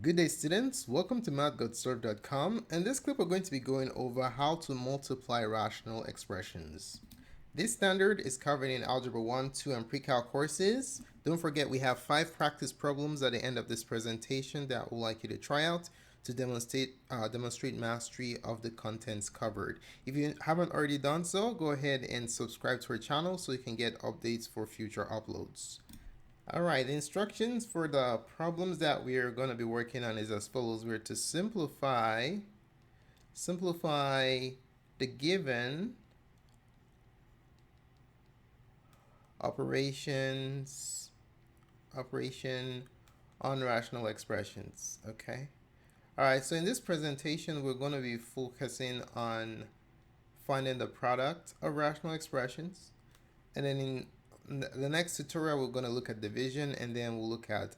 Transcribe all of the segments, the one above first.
Good day, students. Welcome to mathgotserved.com. In this clip, we're going to be going over how to multiply rational expressions. This standard is covered in Algebra 1, 2, and Pre-Calc courses. Don't forget, we have 5 practice problems at the end of this presentation that we'd like you to try out to demonstrate mastery of the contents covered. If you haven't already done so, go ahead and subscribe to our channel so you can get updates for future uploads. Alright, the instructions for the problems that we are going to be working on is as follows. We're to simplify the given operation on rational expressions. Okay. Alright, so in this presentation, we're going to be focusing on finding the product of rational expressions. And then in the next tutorial, we're going to look at division, and then we'll look at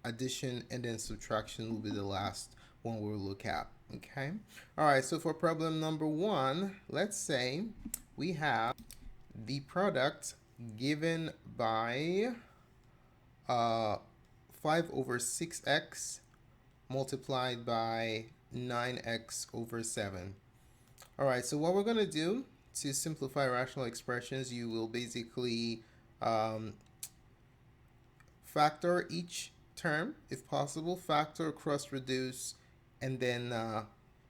addition, and then subtraction will be the last one we'll look at. Okay. All right. So for problem number 1, let's say we have the product given by 5 over 6x multiplied by 9x over 7. All right. So what we're going to do to simplify rational expressions, you will basically factor each term if possible, factor, cross reduce, and then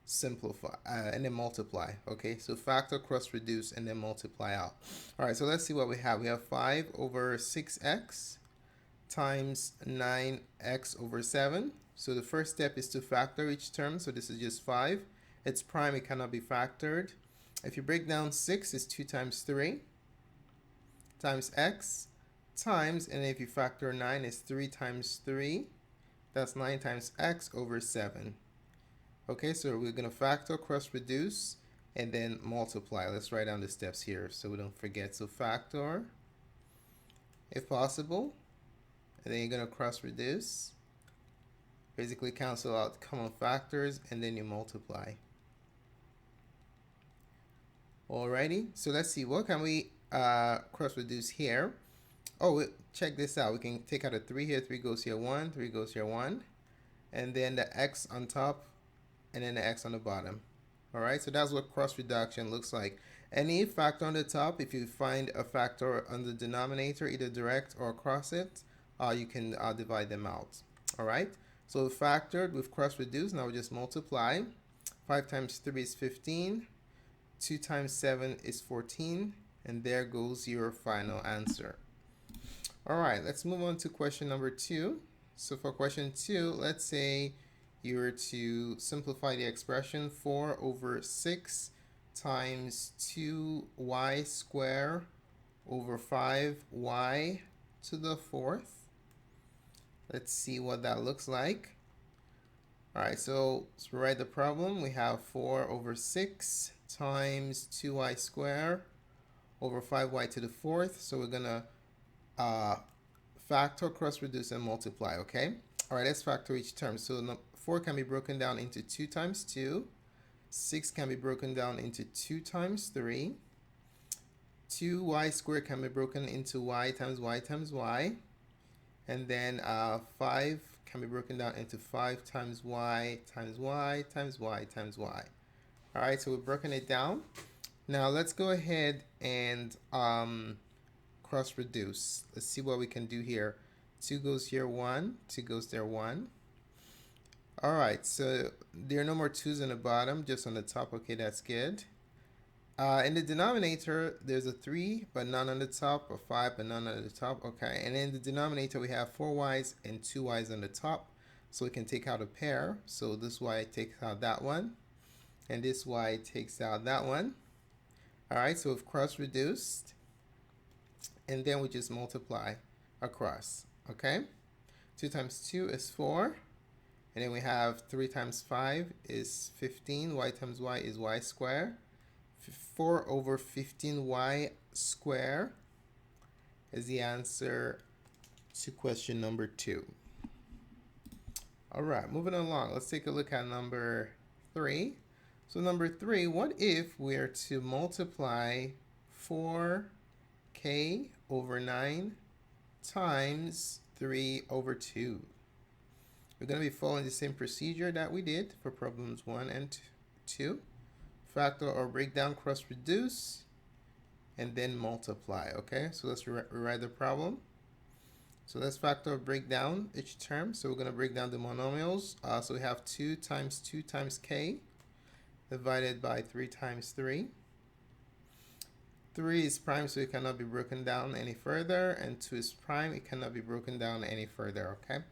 simplify and then multiply. Okay, so factor, cross reduce, and then multiply out. All right, so let's see what we have. We have 5 over 6x times 9x over 7. So the first step is to factor each term. So this is just 5. It's prime, it cannot be factored. If you break down 6, is 2 times 3 times x times, and if you factor 9, is 3 times 3. That's 9 times x over 7. Okay, so we're going to factor, cross reduce, and then multiply. Let's write down the steps here so we don't forget. So factor, if possible, and then you're going to cross reduce. Basically cancel out common factors, and then you multiply. Alrighty, so let's see, what can we cross reduce here? Oh, check this out. We can take out a 3 here. 3 goes here, 1. 3 goes here, 1. And then the x on top, and then the x on the bottom. Alright, so that's what cross reduction looks like. Any factor on the top, if you find a factor on the denominator, either direct or across it, you can divide them out. Alright, so factored with cross reduced. Now we just multiply. 5 times 3 is 15. 2 times 7 is 14, and there goes your final answer. All right, let's move on to question number 2. So for question 2, let's say you were to simplify the expression 4 over 6 times 2y squared over 5y to the 4th. Let's see what that looks like. All right, so to write the problem, we have 4 over 6 times 2y squared over 5y to the 4th. So we're going to factor, cross reduce, and multiply, okay? All right, let's factor each term. So 4 can be broken down into 2 times 2. 6 can be broken down into 2 times 3. 2y squared can be broken into y times y times y. And then 5 can be broken down into 5 times y times y times y times y. All right, so we've broken it down. Now let's go ahead and cross reduce. Let's see what we can do here. 2 goes here, 1. 2 goes there, 1. All right, so there are no more 2's on the bottom, just on the top. Okay, that's good. In the denominator, there's a 3, but none on the top, a 5, but none on the top. Okay, and in the denominator, we have 4 y's and 2 y's on the top. So we can take out a pair. So this y takes out that one, and this y takes out that one. All right, so we've cross reduced, and then we just multiply across. Okay, 2 times 2 is 4, and then we have 3 times 5 is 15. Y times y is y squared. 4 over 15y squared is the answer to question number 2. All right, moving along, let's take a look at number 3. So number 3, what if we're to multiply 4k over 9 times 3 over 2? We're going to be following the same procedure that we did for problems 1 and 2. Factor or breakdown, cross reduce, and then multiply. Okay, so let's rewrite the problem. So let's factor or break down each term. So we're going to break down the monomials. So we have 2 times k divided by 3 times 3. 3 is prime, so it cannot be broken down any further, and 2 is prime, it cannot be broken down any further. Okay,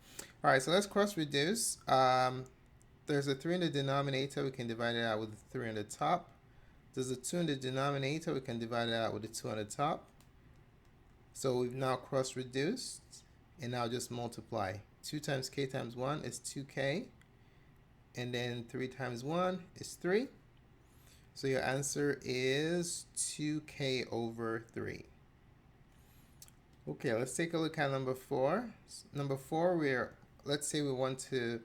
all right, so let's cross reduce. There's a 3 in the denominator, we can divide it out with the 3 on the top. There's a 2 in the denominator, we can divide it out with the 2 on the top. So we've now cross reduced, and now just multiply. 2 times k times 1 is 2k, and then 3 times 1 is 3. So your answer is 2k over 3. Okay, let's take a look at number 4. Number 4, let's say we want to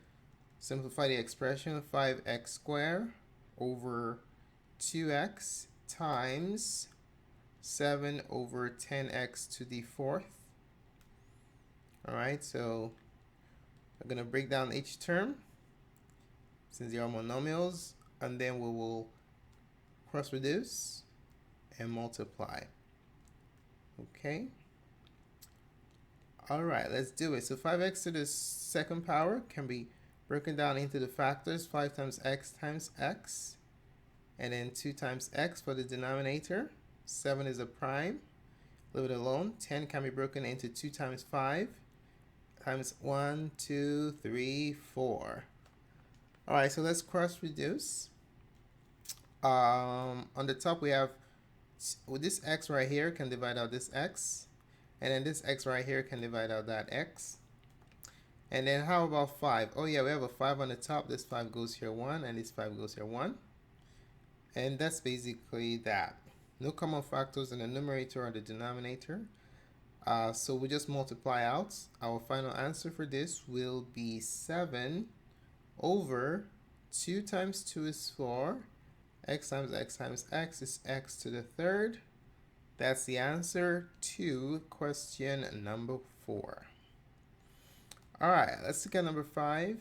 simplify the expression 5x squared over 2x times 7 over 10x to the 4th. All right, so I'm going to break down each term since they are monomials, and then we will cross reduce and multiply. Okay, all right, let's do it. So 5x to the second power can be broken down into the factors 5 times x, and then 2 times x for the denominator. 7 is a prime, leave it alone. 10 can be broken into 2 times 5 times 1, 2, 3, 4. All right, so let's cross reduce. On the top we have, with this x right here can divide out this x, and then this x right here can divide out that x. And then how about 5? Oh yeah, we have a 5 on the top. This 5 goes here 1, and this 5 goes here 1. And that's basically that. No common factors in the numerator or the denominator. So we just multiply out. Our final answer for this will be 7 over 2 times 2 is 4. X times x times x is x to the third. That's the answer to question number 4. All right, let's look at number 5.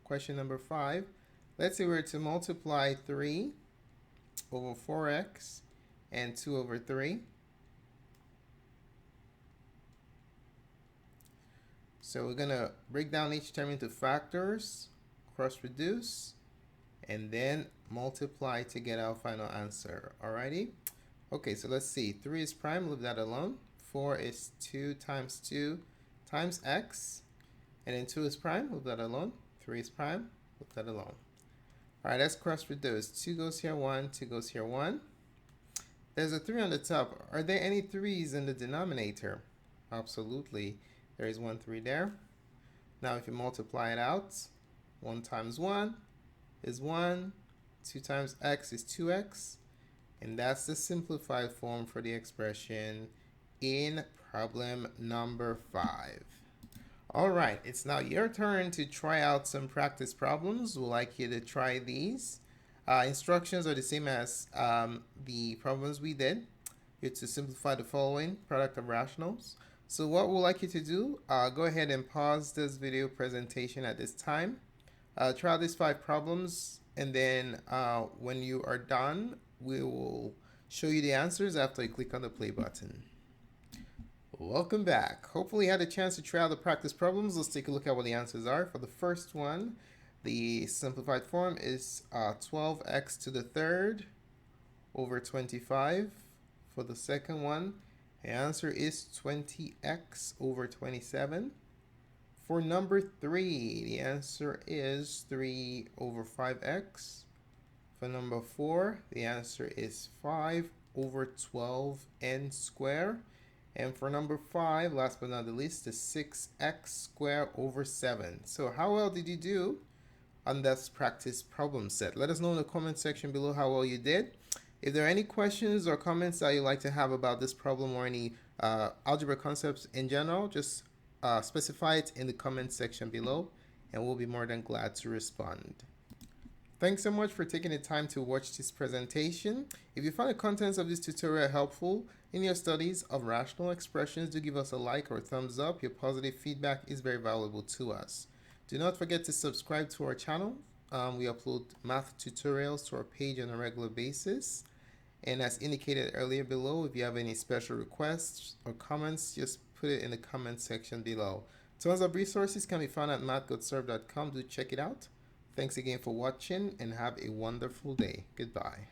Question number 5. Let's say we're to multiply 3 over 4x and 2 over 3. So we're going to break down each term into factors, cross reduce, and then multiply to get our final answer. Alrighty. Okay, so let's see. 3 is prime, leave that alone. 4 is 2 times x. And then 2 is prime, leave that alone. 3 is prime, leave that alone. Alright, let's cross reduce. 2 goes here 1, 2 goes here 1. There's a 3 on the top. Are there any 3's in the denominator? Absolutely. There is 1 3 there. Now if you multiply it out, 1 times 1 is 1, 2 times x is 2x, and that's the simplified form for the expression in problem number 5. All right, it's now your turn to try out some practice problems. We'd like you to try these. Instructions are the same as the problems we did. You're to simplify the following product of rationals. So what we'd like you to do, go ahead and pause this video presentation at this time. Try out these 5 problems, and then when you are done, we will show you the answers after you click on the play button. Welcome back. Hopefully you had a chance to try out the practice problems. Let's take a look at what the answers are. For the first one, the simplified form is 12x to the third over 25. For the second one, the answer is 20x over 27. For number 3, the answer is 3 over 5x. For number 4, the answer is 5 over 12n squared. And for number 5, last but not the least, is 6x squared over 7. So how well did you do on this practice problem set? Let us know in the comment section below how well you did. If there are any questions or comments that you'd like to have about this problem or any algebra concepts in general, just specify it in the comment section below, and we'll be more than glad to respond. Thanks so much for taking the time to watch this presentation. If you found the contents of this tutorial helpful in your studies of rational expressions, do give us a like or thumbs up. Your positive feedback is very valuable to us. Do not forget to subscribe to our channel. We upload math tutorials to our page on a regular basis. And as indicated earlier below, if you have any special requests or comments, just put it in the comment section below. Tons of resources can be found at mathgotserved.com. Do check it out. Thanks again for watching and have a wonderful day. Goodbye.